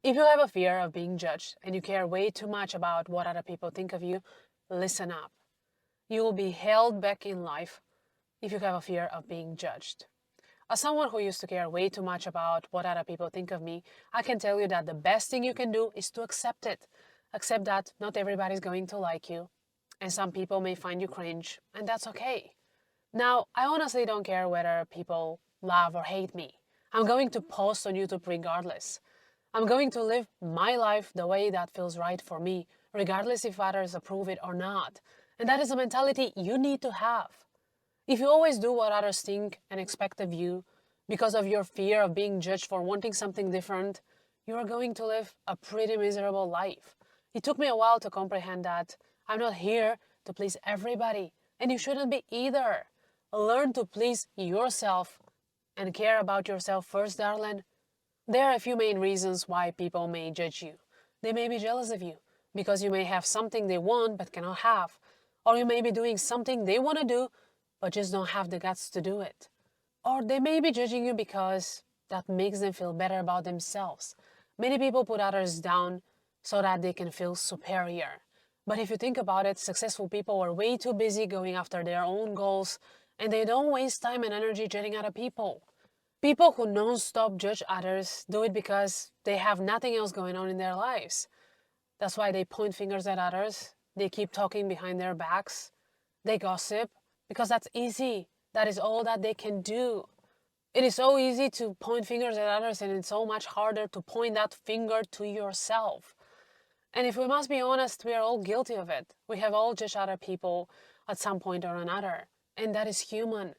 If you have a fear of being judged and you care way too much about what other people think of you, listen up. You will be held back in life if you have a fear of being judged. As someone who used to care way too much about what other people think of me, I can tell you that the best thing you can do is to accept it. Accept that not everybody's going to like you, and some people may find you cringe, and that's okay. Now, I honestly don't care whether people love or hate me. I'm going to post on YouTube regardless. I'm going to live my life the way that feels right for me, regardless if others approve it or not. And that is a mentality you need to have. If you always do what others think and expect of you because of your fear of being judged for wanting something different, you are going to live a pretty miserable life. It took me a while to comprehend that I'm not here to please everybody, and you shouldn't be either. Learn to please yourself and care about yourself first, darling. There are a few main reasons why people may judge you. They may be jealous of you because you may have something they want but cannot have, or you may be doing something they want to do but just don't have the guts to do it. Or they may be judging you because that makes them feel better about themselves. Many people put others down so that they can feel superior. But if you think about it, successful people are way too busy going after their own goals, and they don't waste time and energy judging other people. People who non-stop judge others do it because they have nothing else going on in their lives. That's why they point fingers at others, they keep talking behind their backs, they gossip, because that's easy. That is all that they can do. It is so easy to point fingers at others, and it's so much harder to point that finger to yourself. And if we must be honest, we are all guilty of it. We have all judged other people at some point or another, and that is human.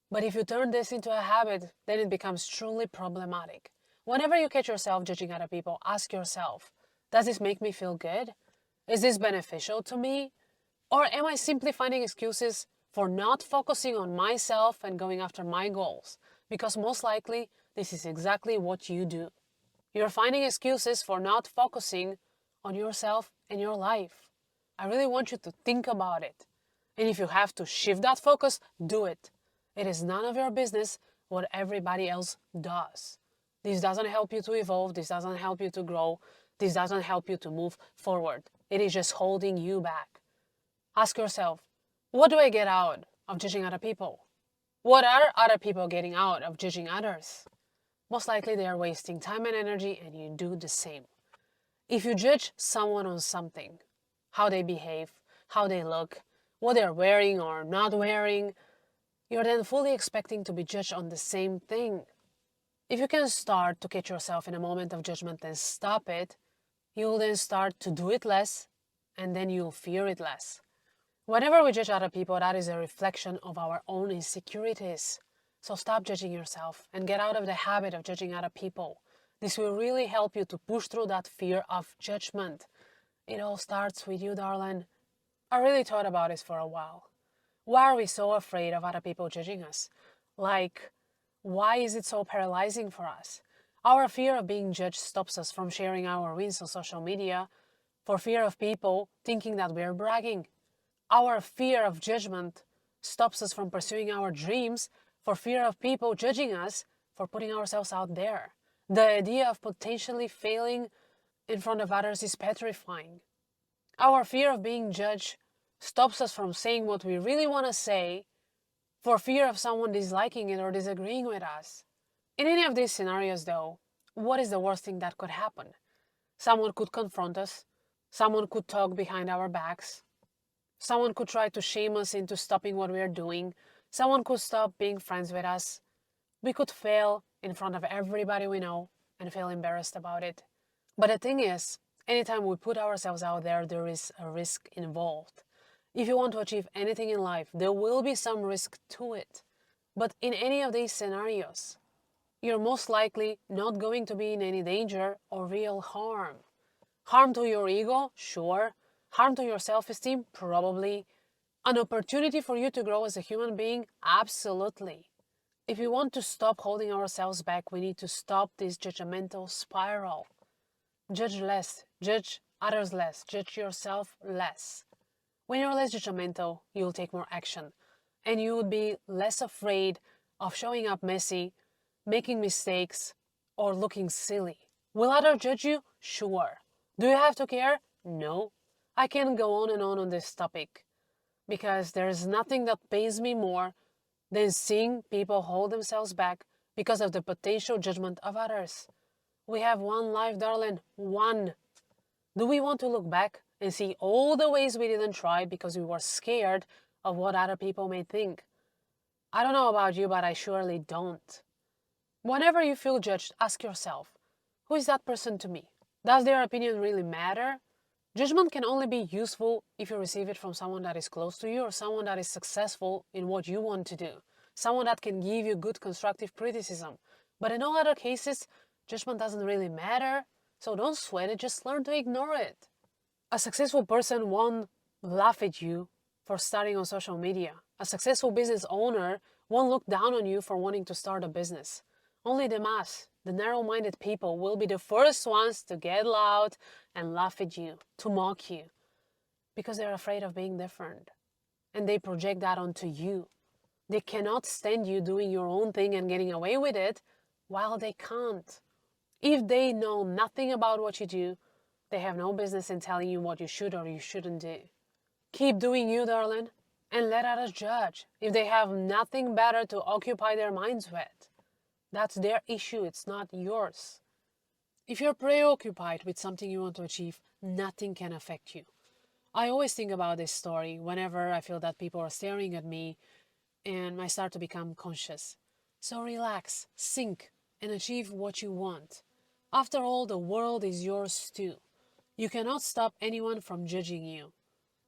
But if you turn this into a habit, then it becomes truly problematic. Whenever you catch yourself judging other people, ask yourself, does this make me feel good? Is this beneficial to me? Or am I simply finding excuses for not focusing on myself and going after my goals? Because most likely, this is exactly what you do. You're finding excuses for not focusing on yourself and your life. I really want you to think about it. And if you have to shift that focus, do it. It is none of your business what everybody else does. This doesn't help you to evolve. This doesn't help you to grow. This doesn't help you to move forward. It is just holding you back. Ask yourself, what do I get out of judging other people? What are other people getting out of judging others? Most likely they are wasting time and energy, and you do the same. If you judge someone on something, how they behave, how they look, what they're wearing or not wearing, you're then fully expecting to be judged on the same thing. If you can start to catch yourself in a moment of judgment and stop it, you'll then start to do it less, and then you'll fear it less. Whenever we judge other people, that is a reflection of our own insecurities. So stop judging yourself and get out of the habit of judging other people. This will really help you to push through that fear of judgment. It all starts with you, darling. I really thought about this for a while. Why are we so afraid of other people judging us? Like, why is it so paralyzing for us? Our fear of being judged stops us from sharing our wins on social media for fear of people thinking that we're bragging. Our fear of judgment stops us from pursuing our dreams for fear of people judging us for putting ourselves out there. The idea of potentially failing in front of others is petrifying. Our fear of being judged stops us from saying what we really want to say for fear of someone disliking it or disagreeing with us. In any of these scenarios, though, what is the worst thing that could happen? Someone could confront us, someone could talk behind our backs, someone could try to shame us into stopping what we are doing, someone could stop being friends with us. We could fail in front of everybody we know and feel embarrassed about it. But the thing is, anytime we put ourselves out there is a risk involved. If you want to achieve anything in life, there will be some risk to it. But in any of these scenarios, you're most likely not going to be in any danger or real harm. Harm to your ego? Sure. Harm to your self-esteem? Probably. An opportunity for you to grow as a human being? Absolutely. If we want to stop holding ourselves back, we need to stop this judgmental spiral. Judge less, judge others less, judge yourself less. When you're less judgmental, you'll take more action, and you would be less afraid of showing up messy, making mistakes, or looking silly. Will others judge you? Sure. Do you have to care? No. I can go on this topic because there's nothing that pains me more than seeing people hold themselves back because of the potential judgment of others. We have one life, darling, one. Do we want to look back and see all the ways we didn't try because we were scared of what other people may think? I don't know about you, but I surely don't. Whenever you feel judged, ask yourself, who is that person to me? Does their opinion really matter? Judgment can only be useful if you receive it from someone that is close to you or someone that is successful in what you want to do. Someone that can give you good constructive criticism. But in all other cases, judgment doesn't really matter, so don't sweat it, just learn to ignore it. A successful person won't laugh at you for starting on social media. A successful business owner won't look down on you for wanting to start a business. Only the mass, the narrow-minded people, will be the first ones to get loud and laugh at you, to mock you, because they're afraid of being different. And they project that onto you. They cannot stand you doing your own thing and getting away with it, while they can't. If they know nothing about what you do, they have no business in telling you what you should or you shouldn't do. Keep doing you, darling, and let others judge if they have nothing better to occupy their minds with. That's their issue, it's not yours. If you're preoccupied with something you want to achieve, nothing can affect you. I always think about this story whenever I feel that people are staring at me and I start to become conscious. So relax, sink, and achieve what you want. After all, the world is yours too. You cannot stop anyone from judging you.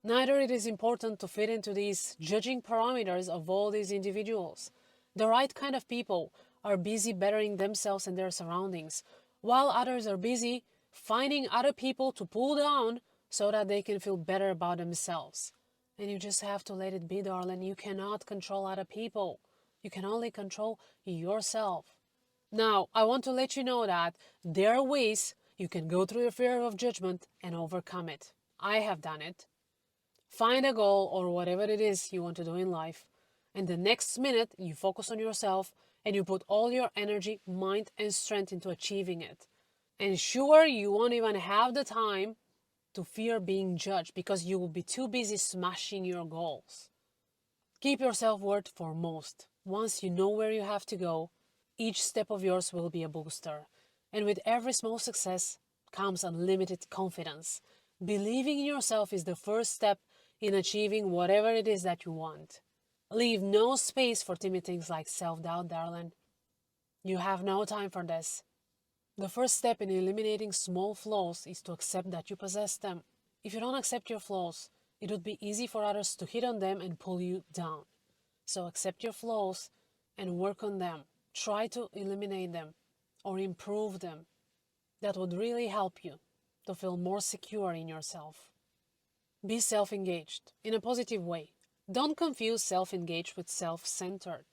Neither it is important to fit into these judging parameters of all these individuals. The right kind of people are busy bettering themselves and their surroundings, while others are busy finding other people to pull down so that they can feel better about themselves. And you just have to let it be, darling. You cannot control other people. You can only control yourself. Now, I want to let you know that there are ways you can go through your fear of judgment and overcome it. I have done it. Find a goal or whatever it is you want to do in life, and the next minute you focus on yourself and you put all your energy, mind, and strength into achieving it. And sure, you won't even have the time to fear being judged because you will be too busy smashing your goals. Keep your self-worth foremost. Once you know where you have to go, each step of yours will be a booster. And with every small success comes unlimited confidence. Believing in yourself is the first step in achieving whatever it is that you want. Leave no space for timid things like self-doubt, darling. You have no time for this. The first step in eliminating small flaws is to accept that you possess them. If you don't accept your flaws, it would be easy for others to hit on them and pull you down. So accept your flaws and work on them. Try to eliminate them or improve them. That would really help you to feel more secure in yourself. Be self-engaged in a positive way. Don't confuse self-engaged with self-centered.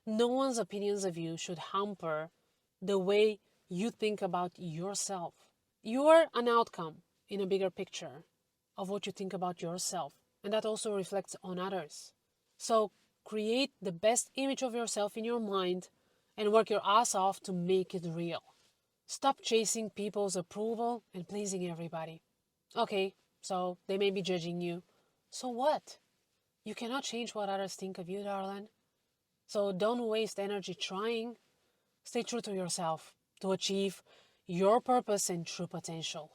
No one's opinions of you should hamper the way you think about yourself. You are an outcome in a bigger picture of what you think about yourself, and that also reflects on others. So create the best image of yourself in your mind and work your ass off to make it real. Stop chasing people's approval and pleasing everybody. Okay, so they may be judging you. So what? You cannot change what others think of you, darling. So don't waste energy trying. Stay true to yourself to achieve your purpose and true potential.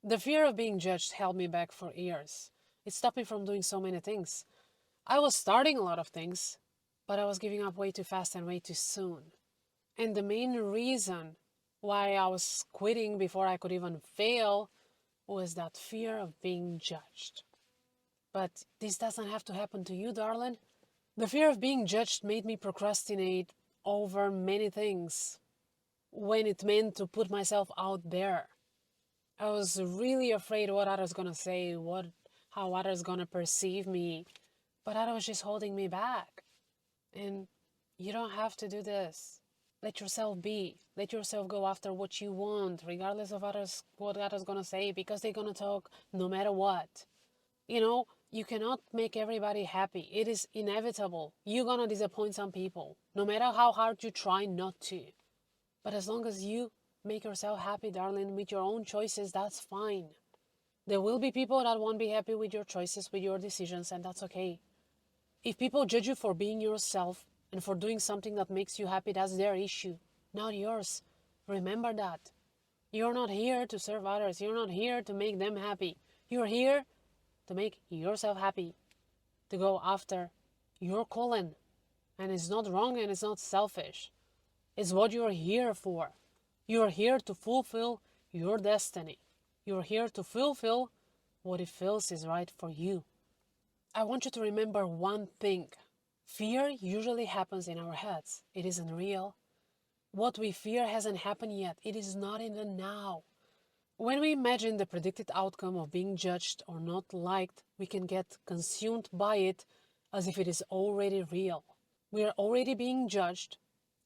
The fear of being judged held me back for years. It stopped me from doing so many things. I was starting a lot of things, but I was giving up way too fast and way too soon. And the main reason why I was quitting before I could even fail was that fear of being judged. But this doesn't have to happen to you, darling. The fear of being judged made me procrastinate over many things when it meant to put myself out there. I was really afraid what others gonna say, how others gonna perceive me, but that was just holding me back. And you don't have to do this. Let yourself be. Let yourself go after what you want, regardless of what others gonna say, because they're gonna talk no matter what. You cannot make everybody happy. It is inevitable. You're gonna disappoint some people, no matter how hard you try not to. But as long as you Make yourself happy, darling, with your own choices. That's fine. There will be people that won't be happy with your choices, with your decisions, and that's okay. If people judge you for being yourself and for doing something that makes you happy, that's their issue, not yours. Remember that. You're not here to serve others. You're not here to make them happy. You're here to make yourself happy, to go after your calling. And it's not wrong and it's not selfish. It's what you're here for. You're here to fulfill your destiny. You're here to fulfill what it feels is right for you. I want you to remember one thing. Fear usually happens in our heads. It isn't real. What we fear hasn't happened yet. It is not in the now. When we imagine the predicted outcome of being judged or not liked, we can get consumed by it as if it is already real. We are already being judged,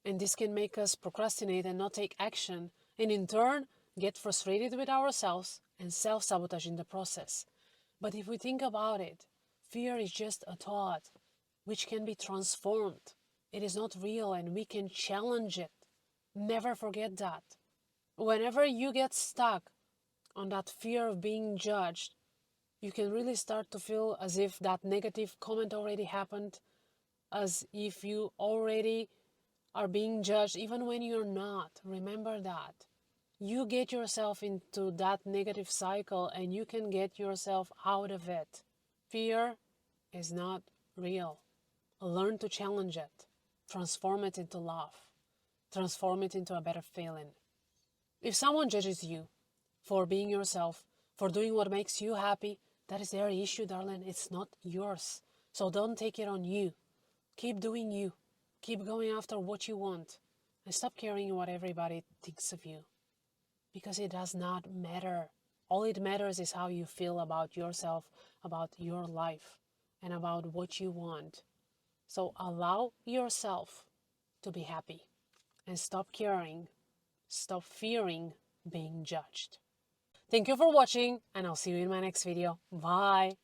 and this can make us procrastinate and not take action, and in turn get frustrated with ourselves and self-sabotage in the process. But if we think about it, fear is just a thought which can be transformed. It is not real and we can challenge it. Never forget that. Whenever you get stuck on that fear of being judged, you can really start to feel as if that negative comment already happened, as if you already are being judged even when you're not. Remember that. You get yourself into that negative cycle and you can get yourself out of it. Fear is not real. Learn to challenge it. Transform it into love. Transform it into a better feeling. If someone judges you for being yourself, for doing what makes you happy, that is their issue, darling. It's not yours. So don't take it on you. Keep doing you. Keep going after what you want. And stop caring what everybody thinks of you. Because it does not matter. All it matters is how you feel about yourself, about your life, and about what you want. So allow yourself to be happy. And stop caring. Stop fearing being judged. Thank you for watching, and I'll see you in my next video. Bye!